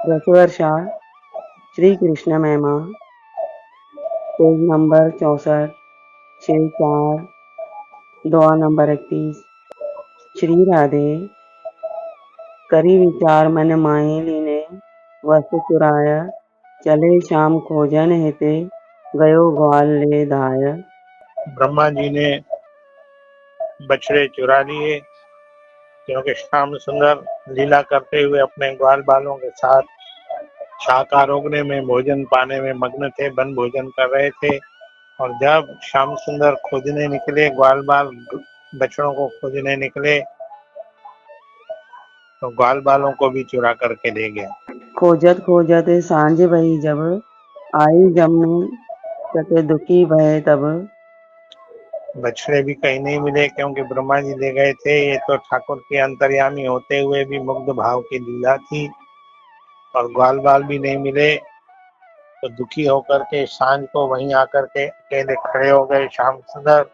रसवर्षा श्री कृष्ण महिमा page number 64 शेर 4 दुआ नंबर 31। श्री राधे करी विचार मन माहि लीने वस्तु चुराय चले श्याम खोजन हेते गयो ग्वाल ले धाय। ब्रह्मा जी ने बछड़े चुरा लिए क्योंकि श्याम सुंदर लीला करते हुए अपने ग्वाल बालों के साथ शाकारोगने में भोजन पाने में मग्न थे, वन भोजन कर रहे थे। और जब श्याम सुंदर खोजने निकले, ग्वाल बाल बछड़ों को खोजने निकले, तो ग्वाल बालों को भी चुरा करके ले गया। खोजत खोजत सांझ भई जब आई जमने सके दुखी भय तब। बछड़े भी कहीं नहीं मिले क्योंकि ब्रह्मा जी ले गए थे। ये तो ठाकुर के अंतर्यामी होते हुए भी मुग्ध भाव की लीला थी। और ग्वाल बाल भी नहीं मिले तो दुखी होकर के सांझ को वहीं आकर के अकेले खड़े हो गए श्याम सुंदर,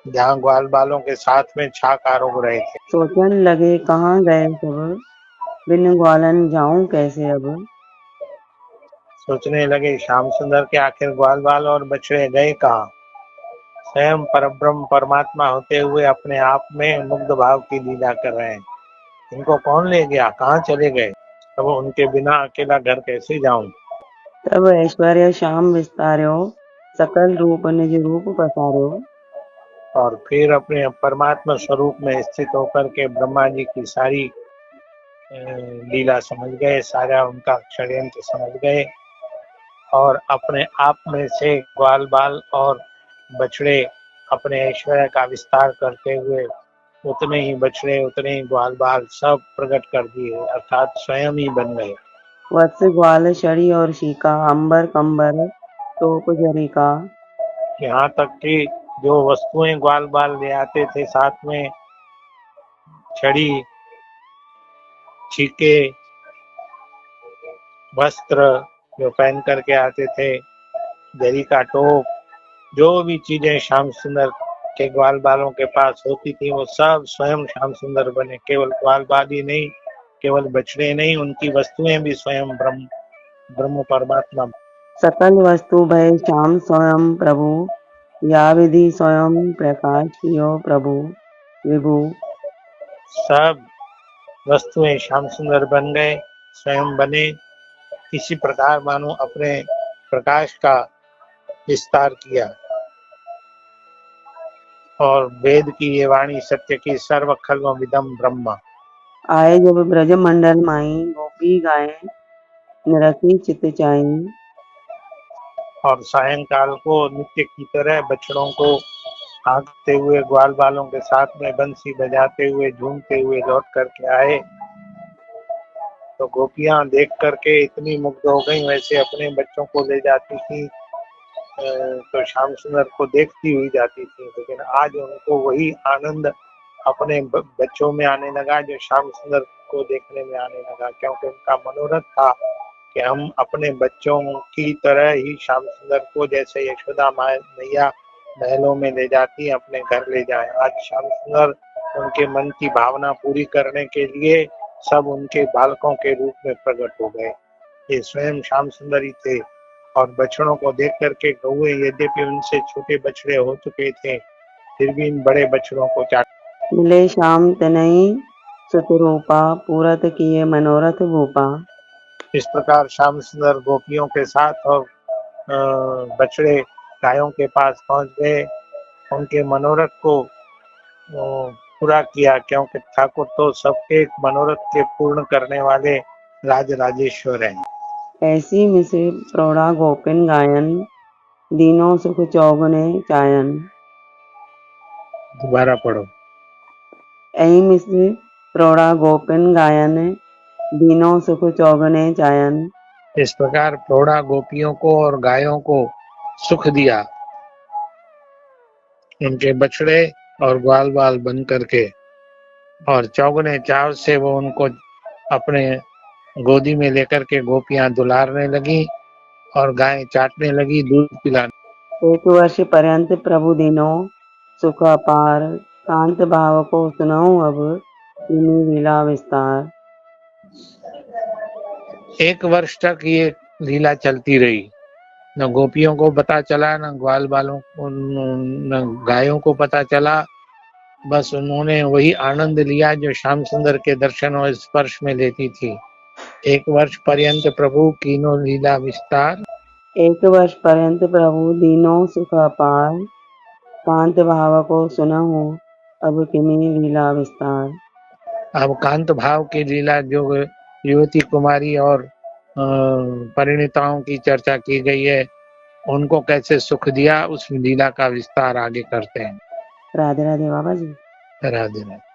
जहाँ ग्वाल बालों के साथ में छाक आरोग रहे थे। सोचन लगे कहाँ गए सब बिन ग्वालन जाऊं कैसे अब। सोचने लगे श्याम सुंदर के आखिर ग्वाल बाल और बछड़े गए कहाँ। स्वयं परब्रह्म परमात्मा होते हुए अपने आप में मुग्ध भाव की लीला कर रहे हैं। इनको कौन ले गया, कहाँ चले गए। अब उनके बिना अकेला घर कैसे जाऊं। तब ऐश्वर्य श्याम विस्तार्यो सकल रूप निज रूप पसार्यो। और फिर अपने परमात्मा स्वरूप में स्थित होकर के ब्रह्मा जी की सारी लीला समझ गए, सारा उनका षड्यंत्र समझ गए। और अपने आप में से ग्वाल बाल और बछड़े अपने ऐश्वर्य का विस्तार करते हुए उतने ही बछड़े उतने ही ग्वाल बाल सब प्रकट कर दिए, अर्थात स्वयं ही बन गए। वत्स ग्वाल छड़ी और शीका अंबर कंबर टोप जरिका। यहाँ तक कि जो वस्तुएं ग्वाल बाल ले आते थे साथ में, छड़ी, छीके, वस्त्र जो पहन करके आते थे, जरी का टोप, जो भी चीजें श्याम सुंदर के ग्वाल बालों के पास होती थी वो सब स्वयं श्याम सुंदर बने। केवल ग्वाल बाल ही नहीं, केवल बछड़े नहीं, उनकी वस्तुएं भी स्वयं ब्रह्म परमात्मा। सकल वस्तु भय श्याम स्वयं प्रभु या विधि स्वयं प्रकाश कियो प्रभु विभु। सब वस्तुएं श्याम सुंदर बन गए, स्वयं बने। इसी प्रकार मानो अपने प्रकाश का विस्तार किया। और वेद की ये वाणी सत्य की सर्व खल्व विदम ब्रह्म। आए जब ब्रज मंडल माई गोपी गाए निरखी चित चाई। और सायंकाल को नित्य की तरह बछड़ों को हाँकते हुए ग्वाल बालों के साथ में बंसी बजाते हुए झूमते हुए लौट करके आए, तो गोपियां देख करके इतनी मुग्ध हो गई, वैसे अपने बच्चों को ले जाती थी तो श्याम सुंदर को देखती हुई जाती थी। लेकिन आज उनको वही आनंद अपने बच्चों में आने लगा जो श्याम सुंदर को देखने में आने लगा, क्योंकि उनका मनोरथ था कि हम अपने बच्चों की तरह ही श्याम सुंदर को, जैसे यशोदा मैया महलों में ले जाती अपने घर ले जाए, आज श्याम सुंदर उनके मन की भावना पूरी करने के लिए सब उनके बालकों के रूप में प्रकट हो गए। ये स्वयं श्याम सुंदर ही थे। और बछड़ों को देख करके गौए यद्यपि उनसे छोटे बछड़े हो चुके थे, फिर भी इन बड़े बछड़ों को चाट। मिले श्याम तनई सुतरूपा पूरत किए मनोरथ भूपा। इस प्रकार श्याम सुंदर गोपियों के साथ और बछड़े गायों के पास पहुंच गए, उनके मनोरथ को पूरा किया, क्योंकि ठाकुर तो सबके मनोरथ के पूर्ण करने वाले राज राजेश्वर हैं। ऐसी मिसे प्रौढ़ा गोपिन गायन दीनों सुख चौगुने चायन। दोबारा पढ़ो। ऐ मिसे प्रौढ़ा गोपिन गायन दीनों सुख चौगुने चायन। इस प्रकार प्रौढ़ा गोपियों को और गायों को सुख दिया, उनके बछड़े और ग्वाल बाल बन करके, और चौगुने चाव से वो उनको अपने गोदी में लेकर के गोपियां दुलारने लगी और गायें चाटने लगी, दूध पिलाने। एक वर्ष पर्यंत प्रभु दीनों सुख अपार कांत भाव को सुनाऊं अब इन्हीं लीला विस्तार। 1 वर्ष तक ये लीला चलती रही। न गोपियों को पता चला, न ग्वाल बालों को, न गायों को पता चला। बस उन्होंने वही आनंद लिया जो श्याम सुंदर के दर्शन और स्पर्श में लेती थी। 1 वर्ष पर्यंत प्रभु कीनो लीला विस्तार। 1 वर्ष पर्यंत प्रभु दीनों सुख अपार, कांत भाव को सुनहु अब किमी लीला विस्तार। अब कांत भाव की लीला जो युवती कुमारी और परिणीताओं की चर्चा की गई है, उनको कैसे सुख दिया, उस लीला का विस्तार आगे करते हैं। राधे राधे बाबा जी। राधे राधे।